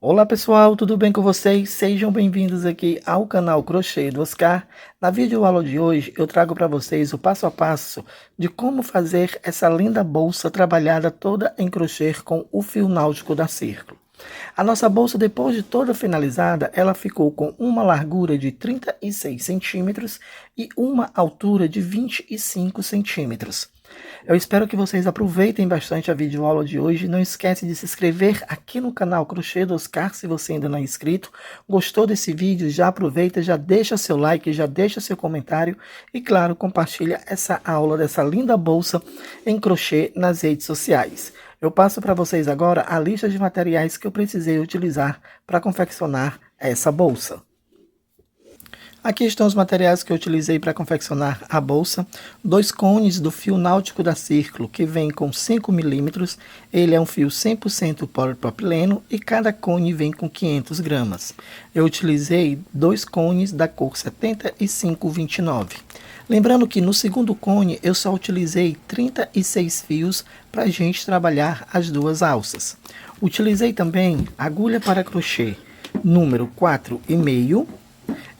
Olá pessoal, tudo bem com vocês? Sejam bem-vindos aqui ao canal Crochê do Oscar. Na videoaula de hoje eu trago para vocês o passo a passo de como fazer essa linda bolsa trabalhada toda em crochê com o fio náutico da Círculo. A nossa bolsa, depois de toda finalizada, ela ficou com uma largura de 36 centímetros e uma altura de 25 centímetros. Eu espero que vocês aproveitem bastante a videoaula de hoje. Não esquece de se inscrever aqui no canal Crochê do Oscar se você ainda não é inscrito. Gostou desse vídeo? Já aproveita, já deixa seu like, já deixa seu comentário e, claro, compartilha essa aula dessa linda bolsa em crochê nas redes sociais. Eu passo para vocês agora a lista de materiais que eu precisei utilizar para confeccionar essa bolsa. Aqui estão os materiais que eu utilizei para confeccionar a bolsa. 2 cones do fio náutico da Círculo, que vem com 5 milímetros. Ele é um fio 100% polipropileno e cada cone vem com 500 gramas. Eu utilizei 2 cones da cor 7529. Lembrando que no segundo cone eu só utilizei 36 fios para a gente trabalhar as duas alças. Utilizei também agulha para crochê número 4,5.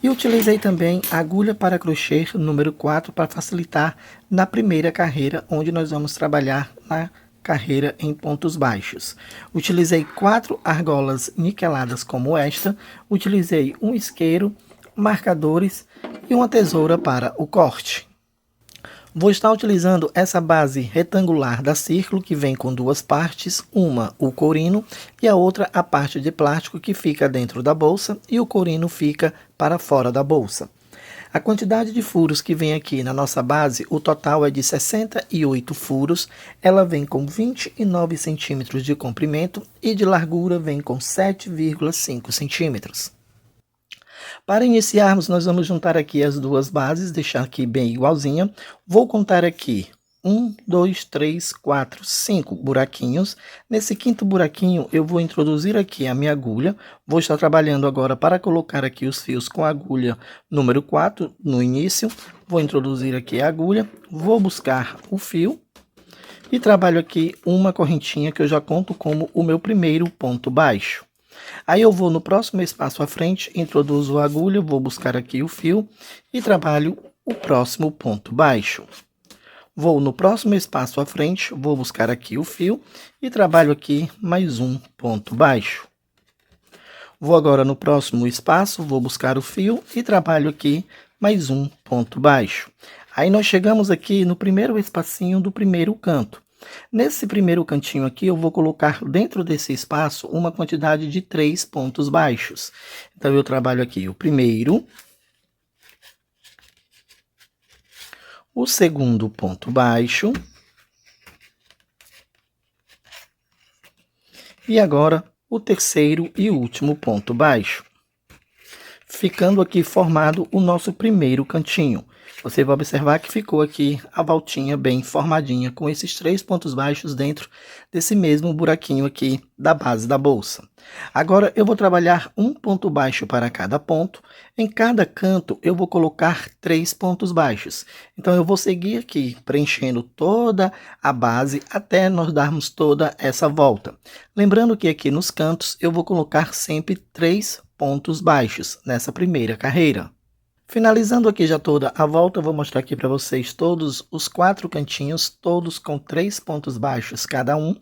E utilizei também a agulha para crochê número 4 para facilitar na primeira carreira, onde nós vamos trabalhar na carreira em pontos baixos. Utilizei 4 argolas niqueladas como esta, utilizei um isqueiro, marcadores e uma tesoura para o corte. Vou estar utilizando essa base retangular da Círculo, que vem com duas partes, uma o corino e a outra a parte de plástico que fica dentro da bolsa e o corino fica para fora da bolsa. A quantidade de furos que vem aqui na nossa base, o total é de 68 furos, ela vem com 29 centímetros de comprimento e de largura vem com 7,5 centímetros. Para iniciarmos, nós vamos juntar aqui as duas bases, deixar aqui bem igualzinha. Vou contar aqui 1, 2, 3, 4, 5 buraquinhos. Nesse quinto buraquinho, eu vou introduzir aqui a minha agulha. Vou estar trabalhando agora para colocar aqui os fios com a agulha número 4 no início. Vou introduzir aqui a agulha, vou buscar o fio e trabalho aqui uma correntinha que eu já conto como o meu primeiro ponto baixo. Aí eu vou no próximo espaço à frente, introduzo a agulha, vou buscar aqui o fio e trabalho o próximo ponto baixo. Vou no próximo espaço à frente, vou buscar aqui o fio e trabalho aqui mais um ponto baixo. Vou agora no próximo espaço, vou buscar o fio e trabalho aqui mais um ponto baixo. Aí nós chegamos aqui no primeiro espacinho do primeiro canto. Nesse primeiro cantinho aqui, eu vou colocar dentro desse espaço uma quantidade de 3 pontos baixos. Então, eu trabalho aqui o primeiro, o segundo ponto baixo, e agora o terceiro e último ponto baixo, ficando aqui formado o nosso primeiro cantinho. Você vai observar que ficou aqui a voltinha bem formadinha, com esses 3 pontos baixos dentro desse mesmo buraquinho aqui da base da bolsa. Agora eu vou trabalhar um ponto baixo para cada ponto. Em cada canto eu vou colocar 3 pontos baixos. Então eu vou seguir aqui preenchendo toda a base até nós darmos toda essa volta. Lembrando que aqui nos cantos eu vou colocar sempre 3 pontos baixos nessa primeira carreira. Finalizando aqui já toda a volta, eu vou mostrar aqui para vocês todos os 4 cantinhos, todos com 3 pontos baixos cada um.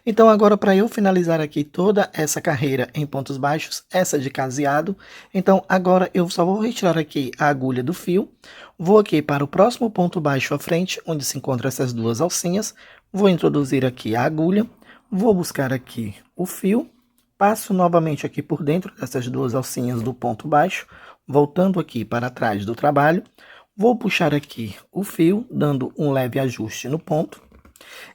Então agora, para eu finalizar aqui toda essa carreira em pontos baixos, essa de caseado, então agora eu só vou retirar aqui a agulha do fio, vou aqui para o próximo ponto baixo à frente, onde se encontram essas duas alcinhas, vou introduzir aqui a agulha, vou buscar aqui o fio, passo novamente aqui por dentro dessas duas alcinhas do ponto baixo, voltando aqui para trás do trabalho, vou puxar aqui o fio, dando um leve ajuste no ponto.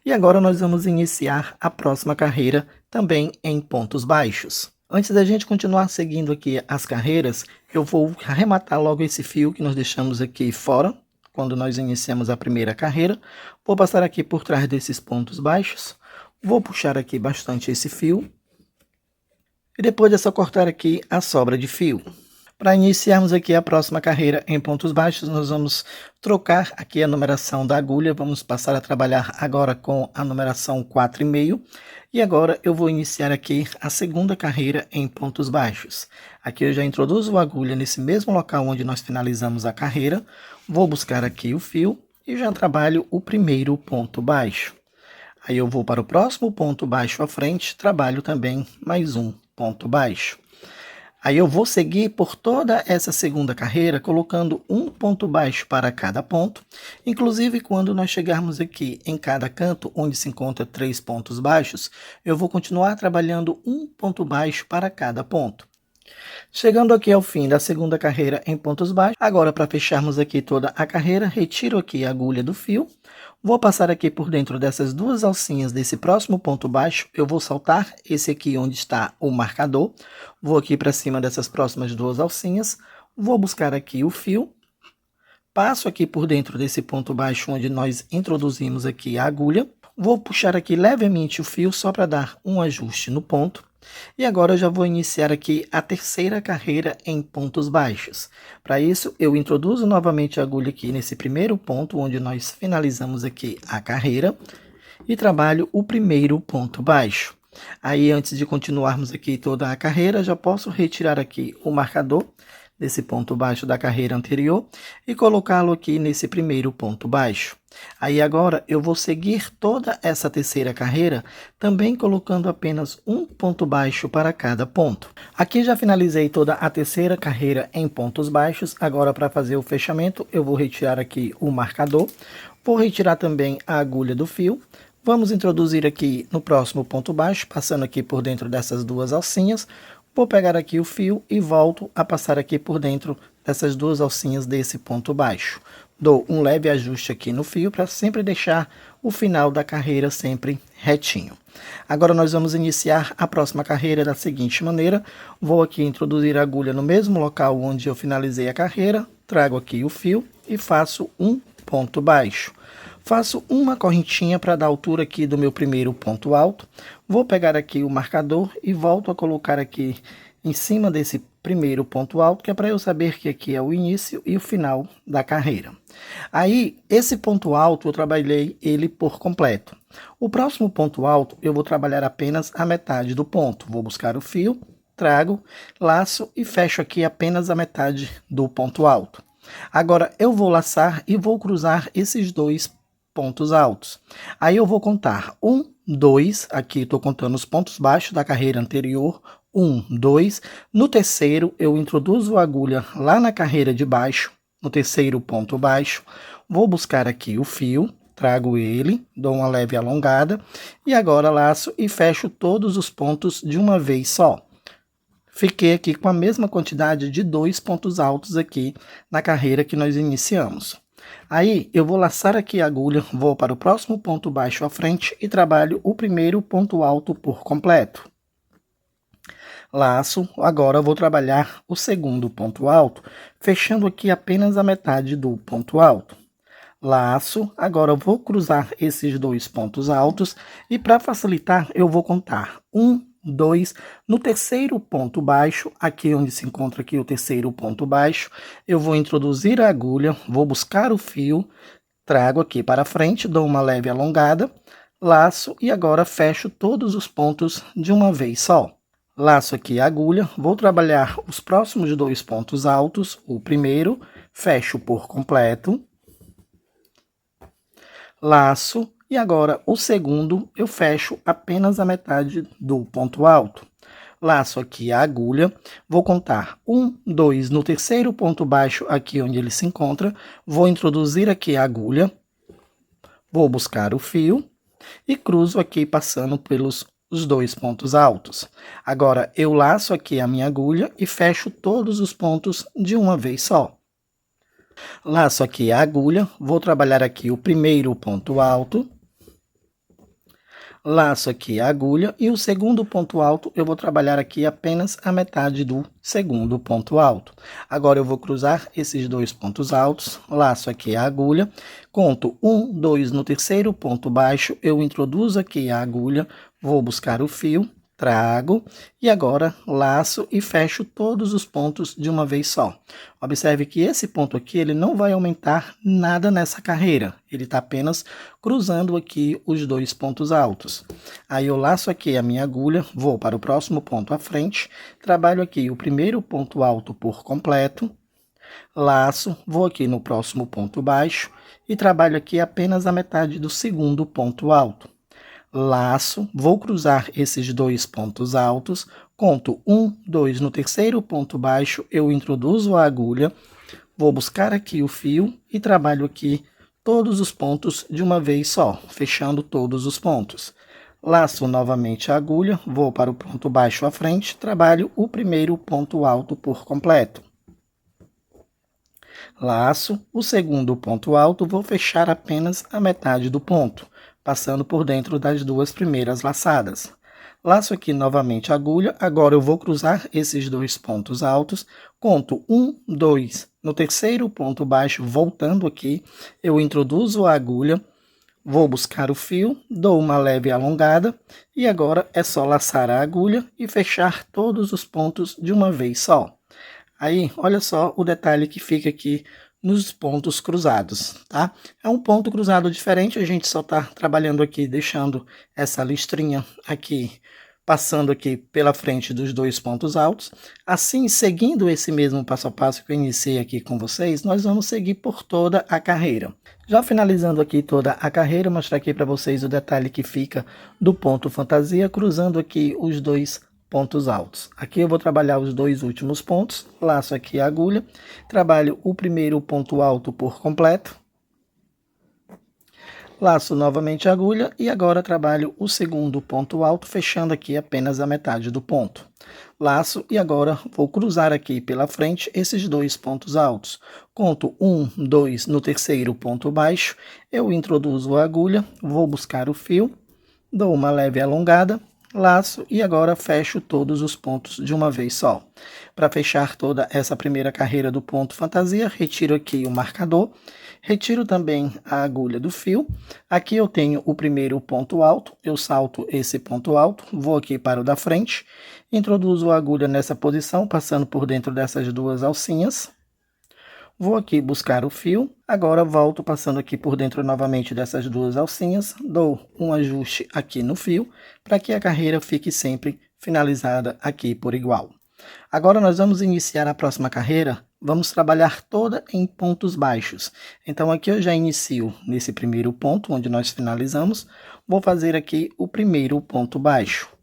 E agora nós vamos iniciar a próxima carreira também em pontos baixos. Antes da gente continuar seguindo aqui as carreiras, eu vou arrematar logo esse fio que nós deixamos aqui fora, quando nós iniciamos a primeira carreira. Vou passar aqui por trás desses pontos baixos, vou puxar aqui bastante esse fio. E depois é só cortar aqui a sobra de fio. Para iniciarmos aqui a próxima carreira em pontos baixos, nós vamos trocar aqui a numeração da agulha, vamos passar a trabalhar agora com a numeração 4,5. E agora eu vou iniciar aqui a segunda carreira em pontos baixos. Aqui eu já introduzo a agulha nesse mesmo local onde nós finalizamos a carreira, vou buscar aqui o fio e já trabalho o primeiro ponto baixo. Aí eu vou para o próximo ponto baixo à frente, trabalho também mais um ponto baixo. Aí eu vou seguir por toda essa segunda carreira, colocando um ponto baixo para cada ponto. Inclusive, quando nós chegarmos aqui em cada canto, onde se encontra 3 pontos baixos, eu vou continuar trabalhando um ponto baixo para cada ponto. Chegando aqui ao fim da segunda carreira em pontos baixos, agora para fecharmos aqui toda a carreira, retiro aqui a agulha do fio, vou passar aqui por dentro dessas duas alcinhas desse próximo ponto baixo, eu vou saltar esse aqui onde está o marcador, vou aqui para cima dessas próximas duas alcinhas, vou buscar aqui o fio, passo aqui por dentro desse ponto baixo onde nós introduzimos aqui a agulha, vou puxar aqui levemente o fio só para dar um ajuste no ponto. E agora eu já vou iniciar aqui a terceira carreira em pontos baixos. Para isso, eu introduzo novamente a agulha aqui nesse primeiro ponto, onde nós finalizamos aqui a carreira, e trabalho o primeiro ponto baixo. Aí, antes de continuarmos aqui toda a carreira, já posso retirar aqui o marcador desse ponto baixo da carreira anterior e colocá-lo aqui nesse primeiro ponto baixo. Aí agora eu vou seguir toda essa terceira carreira, também colocando apenas um ponto baixo para cada ponto. Aqui já finalizei toda a terceira carreira em pontos baixos, agora para fazer o fechamento eu vou retirar aqui o marcador, vou retirar também a agulha do fio, vamos introduzir aqui no próximo ponto baixo, passando aqui por dentro dessas duas alcinhas, vou pegar aqui o fio e volto a passar aqui por dentro dessas duas alcinhas desse ponto baixo. Dou um leve ajuste aqui no fio para sempre deixar o final da carreira sempre retinho. Agora nós vamos iniciar a próxima carreira da seguinte maneira. Vou aqui introduzir a agulha no mesmo local onde eu finalizei a carreira, trago aqui o fio e faço um ponto baixo. Faço uma correntinha para dar a altura aqui do meu primeiro ponto alto. Vou pegar aqui o marcador e volto a colocar aqui em cima desse primeiro ponto alto, que é para eu saber que aqui é o início e o final da carreira. Aí, esse ponto alto eu trabalhei ele por completo. O próximo ponto alto eu vou trabalhar apenas a metade do ponto. Vou buscar o fio, trago, laço e fecho aqui apenas a metade do ponto alto. Agora eu vou laçar e vou cruzar esses dois pontos altos. Aí eu vou contar 1, 2, aqui estou contando os pontos baixos da carreira anterior, 1, 2. No terceiro eu introduzo a agulha lá na carreira de baixo, no terceiro ponto baixo, vou buscar aqui o fio, trago ele, dou uma leve alongada e agora laço e fecho todos os pontos de uma vez só. Fiquei aqui com a mesma quantidade de 2 pontos altos aqui na carreira que nós iniciamos. Aí eu vou laçar aqui a agulha, vou para o próximo ponto baixo à frente e trabalho o primeiro ponto alto por completo. Laço, agora vou trabalhar o segundo ponto alto, fechando aqui apenas a metade do ponto alto. Laço, agora vou cruzar esses dois pontos altos e para facilitar eu vou contar 1, 2, no terceiro ponto baixo, aqui onde se encontra aqui o terceiro ponto baixo, eu vou introduzir a agulha, vou buscar o fio, trago aqui para frente, dou uma leve alongada, laço e agora fecho todos os pontos de uma vez só. Laço aqui a agulha, vou trabalhar os próximos dois pontos altos, o primeiro, fecho por completo, laço. E agora, o segundo, eu fecho apenas a metade do ponto alto. Laço aqui a agulha, vou contar 1, 2, no terceiro ponto baixo, aqui onde ele se encontra, vou introduzir aqui a agulha, vou buscar o fio e cruzo aqui passando pelos os dois pontos altos. Agora, eu laço aqui a minha agulha e fecho todos os pontos de uma vez só. Laço aqui a agulha, vou trabalhar aqui o primeiro ponto alto, laço aqui a agulha e o segundo ponto alto eu vou trabalhar aqui apenas a metade do segundo ponto alto. Agora eu vou cruzar esses dois pontos altos, laço aqui a agulha, conto 1, 2, no terceiro ponto baixo, eu introduzo aqui a agulha, vou buscar o fio, trago e agora laço e fecho todos os pontos de uma vez só. Observe que esse ponto aqui ele não vai aumentar nada nessa carreira, ele está apenas cruzando aqui os dois pontos altos. Aí eu laço aqui a minha agulha, vou para o próximo ponto à frente, trabalho aqui o primeiro ponto alto por completo, laço, vou aqui no próximo ponto baixo e trabalho aqui apenas a metade do segundo ponto alto. Laço, vou cruzar esses dois pontos altos, conto 1, 2, no terceiro ponto baixo eu introduzo a agulha, vou buscar aqui o fio e trabalho aqui todos os pontos de uma vez só, fechando todos os pontos. Laço novamente a agulha, vou para o ponto baixo à frente, trabalho o primeiro ponto alto por completo. Laço o segundo ponto alto, vou fechar apenas a metade do ponto, passando por dentro das duas primeiras laçadas. Laço aqui novamente a agulha, agora eu vou cruzar esses dois pontos altos, conto 1, 2, no terceiro ponto baixo, voltando aqui, eu introduzo a agulha, vou buscar o fio, dou uma leve alongada, e agora é só laçar a agulha e fechar todos os pontos de uma vez só. Aí, olha só o detalhe que fica aqui nos pontos cruzados, tá? É um ponto cruzado diferente, a gente só tá trabalhando aqui, deixando essa listrinha aqui, passando aqui pela frente dos dois pontos altos. Assim, seguindo esse mesmo passo a passo que eu iniciei aqui com vocês, nós vamos seguir por toda a carreira. Já finalizando aqui toda a carreira, mostrar aqui para vocês o detalhe que fica do ponto fantasia, cruzando aqui os dois pontos altos. Aqui eu vou trabalhar os dois últimos pontos, laço aqui a agulha, trabalho o primeiro ponto alto por completo, laço novamente a agulha e agora trabalho o segundo ponto alto, fechando aqui apenas a metade do ponto. Laço e agora vou cruzar aqui pela frente esses dois pontos altos. Conto 1, 2, no terceiro ponto baixo, eu introduzo a agulha, vou buscar o fio, dou uma leve alongada, laço e agora fecho todos os pontos de uma vez só. Para fechar toda essa primeira carreira do ponto fantasia, retiro aqui o marcador, retiro também a agulha do fio. Aqui eu tenho o primeiro ponto alto, eu salto esse ponto alto, vou aqui para o da frente, introduzo a agulha nessa posição, passando por dentro dessas duas alcinhas. Vou aqui buscar o fio, agora volto passando aqui por dentro novamente dessas duas alcinhas, dou um ajuste aqui no fio, para que a carreira fique sempre finalizada aqui por igual. Agora nós vamos iniciar a próxima carreira, vamos trabalhar toda em pontos baixos. Então aqui eu já inicio nesse primeiro ponto, onde nós finalizamos, vou fazer aqui o primeiro ponto baixo.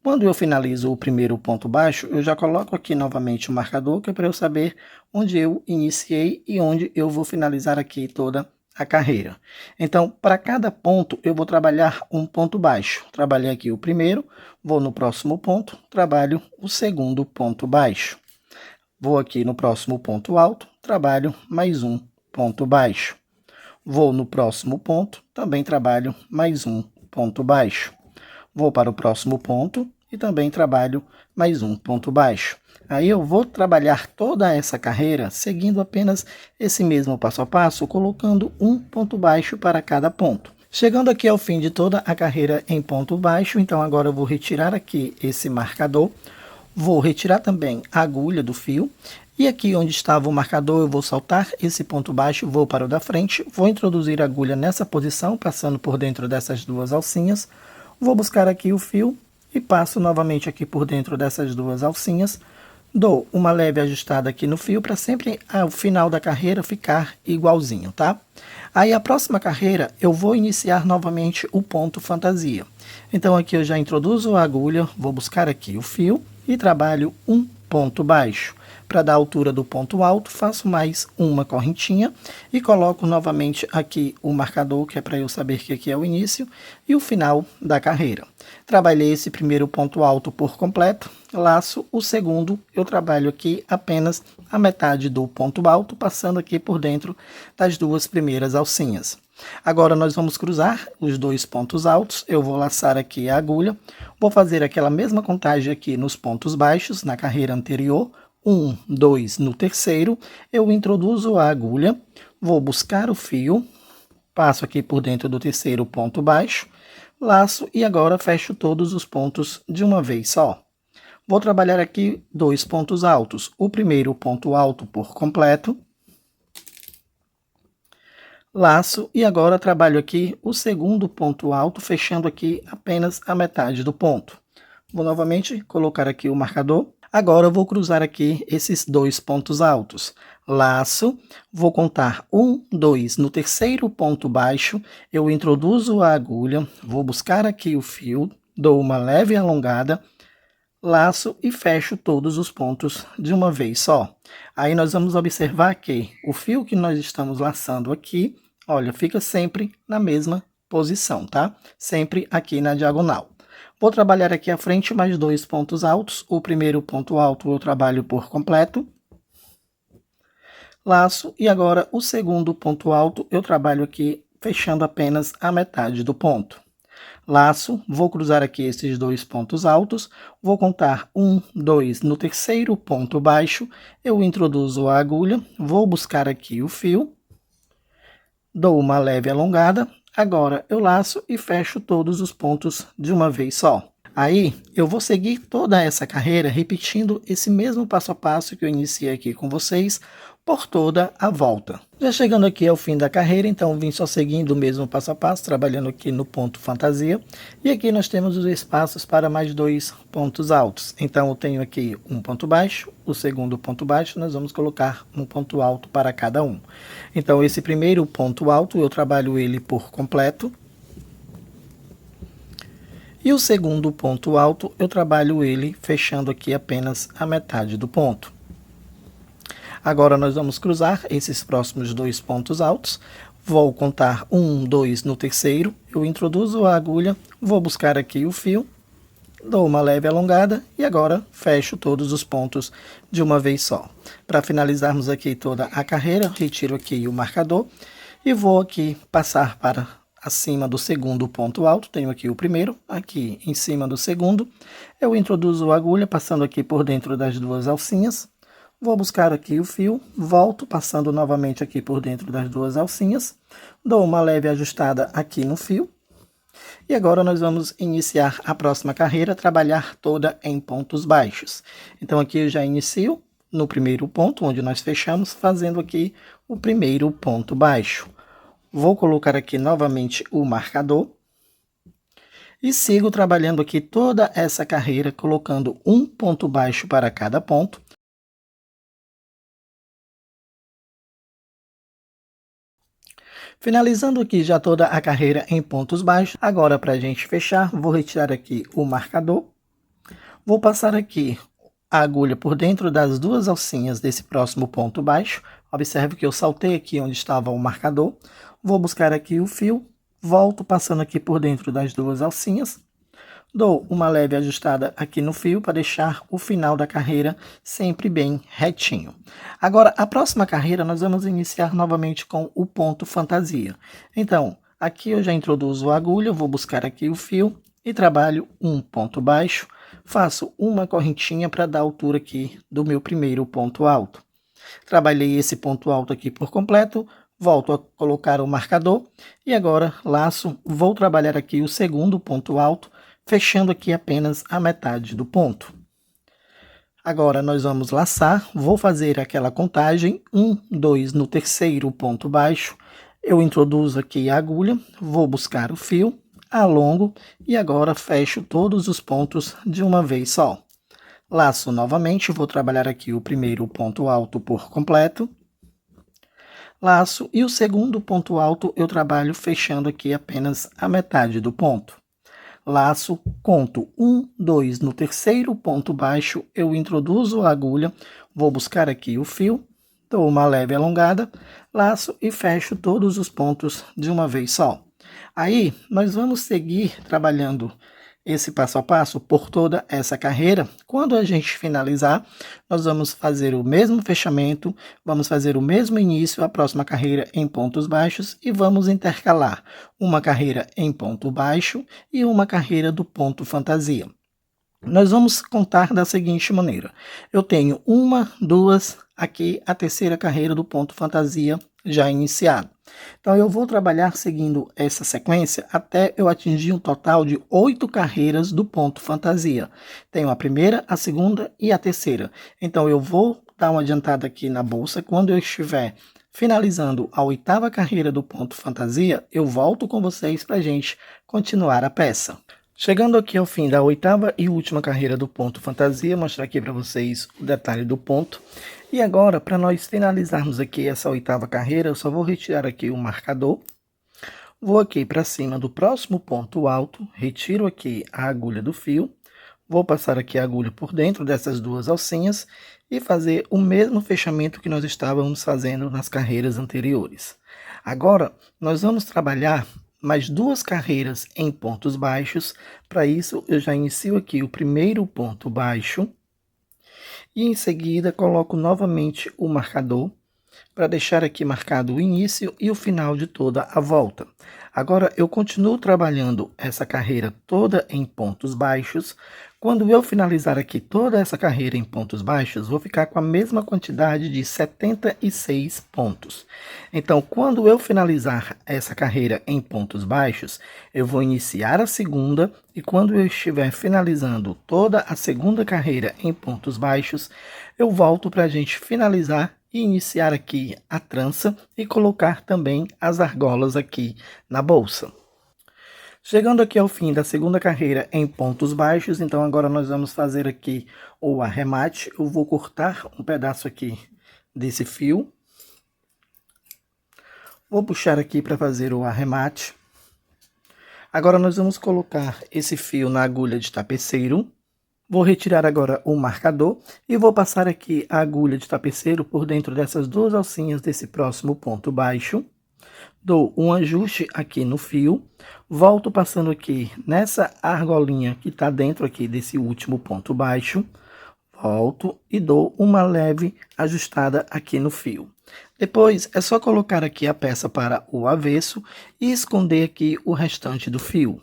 Quando eu finalizo o primeiro ponto baixo, eu já coloco aqui novamente o marcador, que é para eu saber onde eu iniciei e onde eu vou finalizar aqui toda a carreira. Então, para cada ponto, eu vou trabalhar um ponto baixo. Trabalhei aqui o primeiro, vou no próximo ponto, trabalho o segundo ponto baixo. Vou aqui no próximo ponto alto, trabalho mais um ponto baixo. Vou no próximo ponto, também trabalho mais um ponto baixo. Vou para o próximo ponto e também trabalho mais um ponto baixo. Aí eu vou trabalhar toda essa carreira seguindo apenas esse mesmo passo a passo, colocando um ponto baixo para cada ponto. Chegando aqui ao fim de toda a carreira em ponto baixo, então agora eu vou retirar aqui esse marcador, vou retirar também a agulha do fio, e aqui onde estava o marcador eu vou saltar esse ponto baixo, vou para o da frente, vou introduzir a agulha nessa posição, passando por dentro dessas duas alcinhas, vou buscar aqui o fio e passo novamente aqui por dentro dessas duas alcinhas, dou uma leve ajustada aqui no fio para sempre ao final da carreira ficar igualzinho, tá? Aí a próxima carreira eu vou iniciar novamente o ponto fantasia. Então aqui eu já introduzo a agulha, vou buscar aqui o fio e trabalho um ponto baixo. Para dar a altura do ponto alto, faço mais uma correntinha e coloco novamente aqui o marcador, que é para eu saber que aqui é o início e o final da carreira. Trabalhei esse primeiro ponto alto por completo, laço o segundo, eu trabalho aqui apenas a metade do ponto alto, passando aqui por dentro das duas primeiras alcinhas. Agora nós vamos cruzar os dois pontos altos, eu vou laçar aqui a agulha, vou fazer aquela mesma contagem aqui nos pontos baixos, na carreira anterior, 1, 2, no terceiro, eu introduzo a agulha, vou buscar o fio, passo aqui por dentro do terceiro ponto baixo, laço e agora fecho todos os pontos de uma vez só. Vou trabalhar aqui 2 pontos altos. O primeiro ponto alto por completo, laço e agora trabalho aqui o segundo ponto alto, fechando aqui apenas a metade do ponto. Vou novamente colocar aqui o marcador. Agora eu vou cruzar aqui esses 2 pontos altos. Laço, vou contar 1, 2. No terceiro ponto baixo, eu introduzo a agulha, vou buscar aqui o fio, dou uma leve alongada, laço e fecho todos os pontos de uma vez só. Aí nós vamos observar que o fio que nós estamos laçando aqui, olha, fica sempre na mesma posição, tá? Sempre aqui na diagonal. Vou trabalhar aqui à frente mais 2 pontos altos. O primeiro ponto alto eu trabalho por completo, laço, e agora o segundo ponto alto eu trabalho aqui fechando apenas a metade do ponto. Laço, vou cruzar aqui esses 2 pontos altos, vou contar 1, 2, no terceiro ponto baixo, eu introduzo a agulha, vou buscar aqui o fio, dou uma leve alongada, agora eu laço e fecho todos os pontos de uma vez só. Aí eu vou seguir toda essa carreira repetindo esse mesmo passo a passo que eu iniciei aqui com vocês por toda a volta. Já chegando aqui ao fim da carreira, então vim só seguindo o mesmo passo a passo, trabalhando aqui no ponto fantasia. E aqui nós temos os espaços para mais 2 pontos altos. Então eu tenho aqui um ponto baixo, o segundo ponto baixo, nós vamos colocar um ponto alto para cada um. Então esse primeiro ponto alto eu trabalho ele por completo. E o segundo ponto alto eu trabalho ele fechando aqui apenas a metade do ponto. Agora nós vamos cruzar esses próximos 2 pontos altos. Vou contar 1, 2 no terceiro. Eu introduzo a agulha, vou buscar aqui o fio, dou uma leve alongada e agora fecho todos os pontos de uma vez só. Para finalizarmos aqui toda a carreira, retiro aqui o marcador e vou aqui passar para acima do segundo ponto alto. Tenho aqui o primeiro, aqui em cima do segundo. Eu introduzo a agulha passando aqui por dentro das 2 alcinhas. Vou buscar aqui o fio, volto passando novamente aqui por dentro das 2 alcinhas, dou uma leve ajustada aqui no fio, e agora nós vamos iniciar a próxima carreira, trabalhar toda em pontos baixos. Então aqui eu já inicio no primeiro ponto, onde nós fechamos, fazendo aqui o primeiro ponto baixo. Vou colocar aqui novamente o marcador, e sigo trabalhando aqui toda essa carreira, colocando um ponto baixo para cada ponto. Finalizando aqui já toda a carreira em pontos baixos, agora para a gente fechar, vou retirar aqui o marcador, vou passar aqui a agulha por dentro das 2 alcinhas desse próximo ponto baixo, observe que eu saltei aqui onde estava o marcador, vou buscar aqui o fio, volto passando aqui por dentro das 2 alcinhas, dou uma leve ajustada aqui no fio para deixar o final da carreira sempre bem retinho. Agora, a próxima carreira nós vamos iniciar novamente com o ponto fantasia. Então, aqui eu já introduzo a agulha, vou buscar aqui o fio e trabalho um ponto baixo, faço uma correntinha para dar a altura aqui do meu primeiro ponto alto. Trabalhei esse ponto alto aqui por completo, volto a colocar o marcador e agora laço, vou trabalhar aqui o segundo ponto alto, fechando aqui apenas a metade do ponto. Agora nós vamos laçar, vou fazer aquela contagem, 1, 2 no terceiro ponto baixo, eu introduzo aqui a agulha, vou buscar o fio, alongo e agora fecho todos os pontos de uma vez só. Laço novamente, vou trabalhar aqui o primeiro ponto alto por completo, laço e o segundo ponto alto eu trabalho fechando aqui apenas a metade do ponto. Laço, conto 1, 2, no terceiro ponto baixo eu introduzo a agulha, vou buscar aqui o fio, dou uma leve alongada, laço e fecho todos os pontos de uma vez só. Aí nós vamos seguir trabalhando esse passo a passo por toda essa carreira. Quando a gente finalizar, nós vamos fazer o mesmo fechamento, vamos fazer o mesmo início, a próxima carreira em pontos baixos e vamos intercalar uma carreira em ponto baixo e uma carreira do ponto fantasia. Nós vamos contar da seguinte maneira: eu tenho 1, 2, aqui a terceira carreira do ponto fantasia já iniciado. Então eu vou trabalhar seguindo essa sequência até eu atingir um total de 8 carreiras do ponto fantasia. Tenho a primeira, a segunda e a terceira. Então eu vou dar uma adiantada aqui na bolsa. Quando eu estiver finalizando a 8ª carreira do ponto fantasia, eu volto com vocês para a gente continuar a peça. Chegando aqui ao fim da 8ª e última carreira do ponto fantasia, mostrar aqui para vocês o detalhe do ponto. E agora, para nós finalizarmos aqui essa 8ª carreira, eu só vou retirar aqui o marcador. Vou aqui para cima do próximo ponto alto, retiro aqui a agulha do fio. Vou passar aqui a agulha por dentro dessas duas alcinhas e fazer o mesmo fechamento que nós estávamos fazendo nas carreiras anteriores. Agora, nós vamos trabalhar mais 2 carreiras em pontos baixos. Para isso, eu já inicio aqui o primeiro ponto baixo e em seguida coloco novamente o marcador para deixar aqui marcado o início e o final de toda a volta. Agora eu continuo trabalhando essa carreira toda em pontos baixos. Quando eu finalizar aqui toda essa carreira em pontos baixos, vou ficar com a mesma quantidade de 76 pontos. Então, quando eu finalizar essa carreira em pontos baixos, eu vou iniciar a segunda e quando eu estiver finalizando toda a segunda carreira em pontos baixos, eu volto para a gente finalizar e iniciar aqui a trança e colocar também as argolas aqui na bolsa. Chegando aqui ao fim da segunda carreira em pontos baixos, então agora nós vamos fazer aqui o arremate. Eu vou cortar um pedaço aqui desse fio. Vou puxar aqui para fazer o arremate. Agora nós vamos colocar esse fio na agulha de tapeceiro. Vou retirar agora o marcador e vou passar aqui a agulha de tapeceiro por dentro dessas duas alcinhas desse próximo ponto baixo. Dou um ajuste aqui no fio, volto passando aqui nessa argolinha que está dentro aqui desse último ponto baixo, volto e dou uma leve ajustada aqui no fio. Depois é só colocar aqui a peça para o avesso e esconder aqui o restante do fio.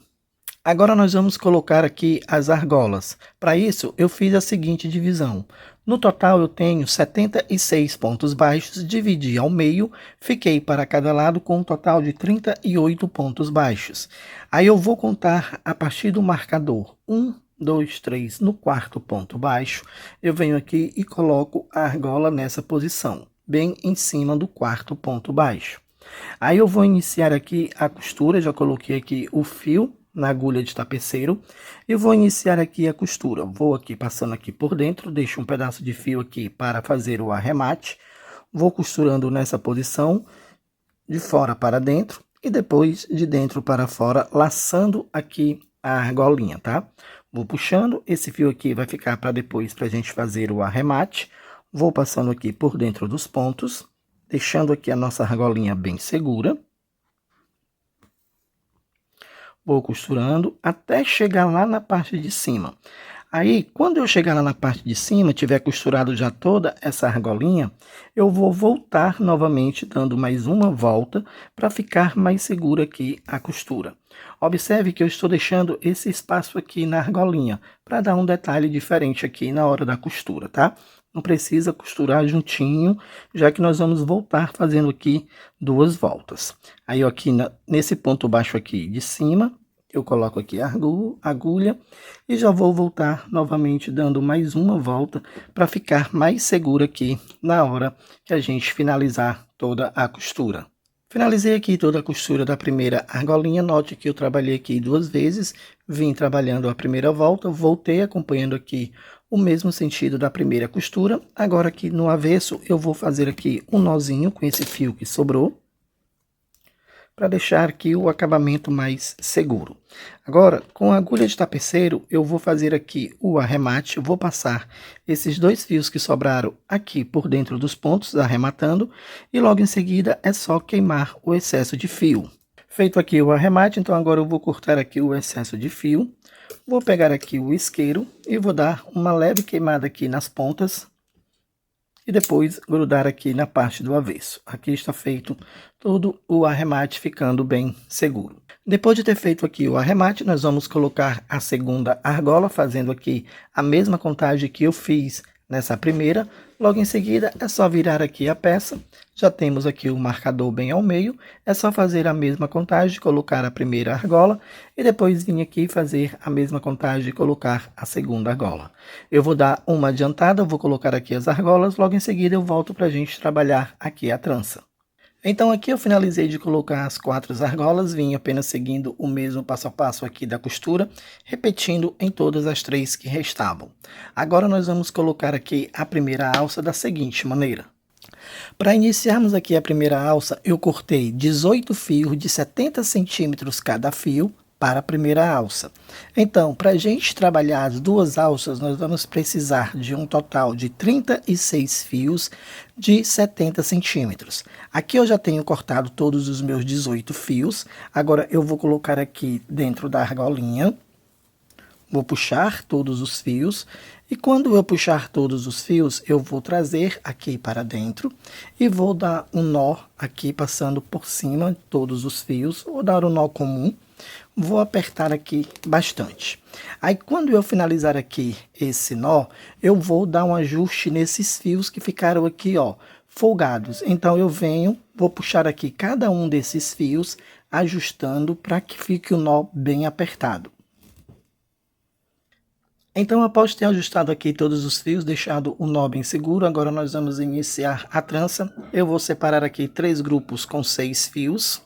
Agora nós vamos colocar aqui as argolas. Para isso, eu fiz a seguinte divisão. No total, eu tenho 76 pontos baixos, dividi ao meio, fiquei para cada lado com um total de 38 pontos baixos. Aí eu vou contar a partir do marcador 1, 2, 3, no quarto ponto baixo, eu venho aqui e coloco a argola nessa posição, bem em cima do quarto ponto baixo. Aí eu vou iniciar aqui a costura, já coloquei aqui o fio na agulha de tapeceiro e vou iniciar aqui a costura. Vou aqui passando aqui por dentro, deixo um pedaço de fio aqui para fazer o arremate. Vou costurando nessa posição, de fora para dentro e depois de dentro para fora, laçando aqui a argolinha, tá? Vou puxando, esse fio aqui vai ficar para depois para a gente fazer o arremate. Vou passando aqui por dentro dos pontos, deixando aqui a nossa argolinha bem segura. Vou costurando até chegar lá na parte de cima. Aí, quando eu chegar lá na parte de cima, tiver costurado já toda essa argolinha, eu vou voltar novamente, dando mais uma volta, para ficar mais segura aqui a costura. Observe que eu estou deixando esse espaço aqui na argolinha, para dar um detalhe diferente aqui na hora da costura, tá? Não precisa costurar juntinho, já que nós vamos voltar fazendo aqui 2 voltas. Aí, ó, aqui nesse ponto baixo aqui de cima, eu coloco aqui a agulha e já vou voltar novamente dando mais uma volta para ficar mais seguro aqui na hora que a gente finalizar toda a costura. Finalizei aqui toda a costura da primeira argolinha. Note que eu trabalhei aqui 2 vezes, vim trabalhando a primeira volta, voltei acompanhando aqui o mesmo sentido da primeira costura. Agora aqui no avesso eu vou fazer aqui um nozinho com esse fio que sobrou, para deixar aqui o acabamento mais seguro. Agora, com a agulha de tapeceiro, eu vou fazer aqui o arremate, vou passar esses 2 fios que sobraram aqui por dentro dos pontos, arrematando, e logo em seguida é só queimar o excesso de fio. Feito aqui o arremate, então agora eu vou cortar aqui o excesso de fio, vou pegar aqui o isqueiro e vou dar uma leve queimada aqui nas pontas, e depois grudar aqui na parte do avesso. Aqui está feito todo o arremate, ficando bem seguro. Depois de ter feito aqui o arremate, nós vamos colocar a segunda argola, fazendo aqui a mesma contagem que eu fiz nessa primeira. Logo em seguida é só virar aqui a peça, já temos aqui o marcador bem ao meio, é só fazer a mesma contagem, colocar a primeira argola e depois vir aqui fazer a mesma contagem e colocar a segunda argola. Eu vou dar uma adiantada, vou colocar aqui as argolas, logo em seguida eu volto para a gente trabalhar aqui a trança. Então aqui eu finalizei de colocar as 4 argolas, vim apenas seguindo o mesmo passo a passo aqui da costura, repetindo em todas as 3 que restavam. Agora nós vamos colocar aqui a primeira alça da seguinte maneira. Para iniciarmos aqui a primeira alça, eu cortei 18 fios de 70 centímetros cada fio para a primeira alça. Então, para a gente trabalhar as 2 alças, nós vamos precisar de um total de 36 fios de 70 centímetros. Aqui eu já tenho cortado todos os meus 18 fios. Agora eu vou colocar aqui dentro da argolinha. Vou puxar todos os fios. E quando eu puxar todos os fios, eu vou trazer aqui para dentro e vou dar um nó aqui passando por cima de todos os fios. Vou dar um nó comum. Vou apertar aqui bastante. Aí quando eu finalizar aqui esse nó, eu vou dar um ajuste nesses fios que ficaram aqui, ó, folgados. Então eu venho, vou puxar aqui cada um desses fios, ajustando para que fique o nó bem apertado. Então, após ter ajustado aqui todos os fios, deixado o nó bem seguro, agora nós vamos iniciar a trança. Eu vou separar aqui 3 grupos com 6 fios.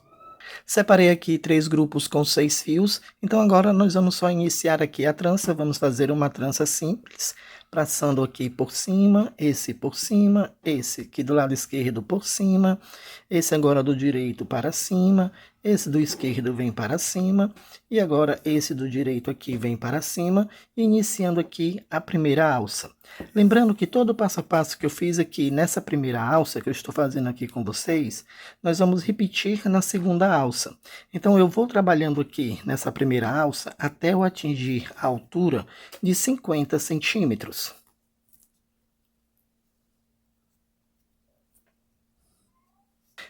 Separei aqui 3 grupos com 6 fios, então agora nós vamos só iniciar aqui a trança, vamos fazer uma trança simples, passando aqui por cima, esse aqui do lado esquerdo por cima, esse agora do direito para cima, esse do esquerdo vem para cima, e agora esse do direito aqui vem para cima, iniciando aqui a primeira alça. Lembrando que todo o passo a passo que eu fiz aqui nessa primeira alça, que eu estou fazendo aqui com vocês, nós vamos repetir na segunda alça. Então eu vou trabalhando aqui nessa primeira alça até eu atingir a altura de 50 centímetros.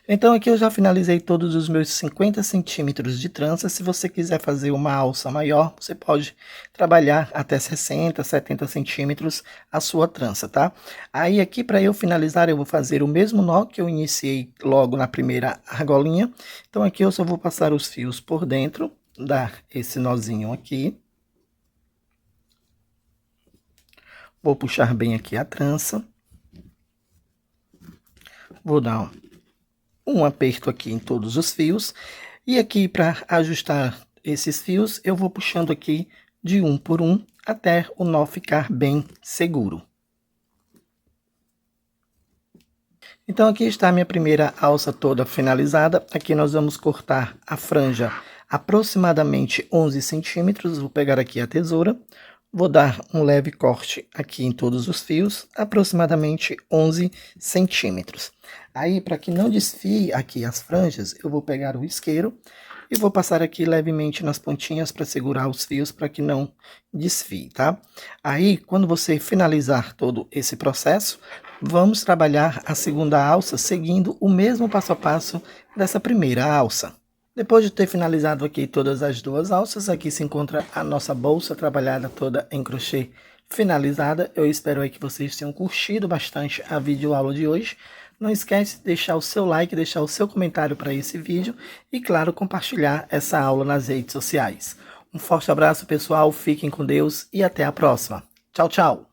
Então aqui eu já finalizei todos os meus 50 centímetros de trança. Se você quiser fazer uma alça maior, você pode trabalhar até 60, 70 centímetros a sua trança, tá? Aí aqui para eu finalizar eu vou fazer o mesmo nó que eu iniciei logo na primeira argolinha. Então aqui eu só vou passar os fios por dentro, dar esse nozinho aqui. Vou puxar bem aqui a trança. Vou dar um aperto aqui em todos os fios. E aqui para ajustar esses fios, eu vou puxando aqui de um por um até o nó ficar bem seguro. Então aqui está a minha primeira alça toda finalizada. Aqui nós vamos cortar a franja aproximadamente 11 centímetros. Vou pegar aqui a tesoura. Vou dar um leve corte aqui em todos os fios, aproximadamente 11 centímetros. Aí, para que não desfie aqui as franjas, eu vou pegar o isqueiro e vou passar aqui levemente nas pontinhas para segurar os fios para que não desfie, tá? Aí, quando você finalizar todo esse processo, vamos trabalhar a segunda alça seguindo o mesmo passo a passo dessa primeira alça. Depois de ter finalizado aqui todas as 2 alças, aqui se encontra a nossa bolsa trabalhada toda em crochê finalizada. Eu espero aí que vocês tenham curtido bastante a videoaula de hoje. Não esquece de deixar o seu like, deixar o seu comentário para esse vídeo e, claro, compartilhar essa aula nas redes sociais. Um forte abraço, pessoal, fiquem com Deus e até a próxima. Tchau, tchau!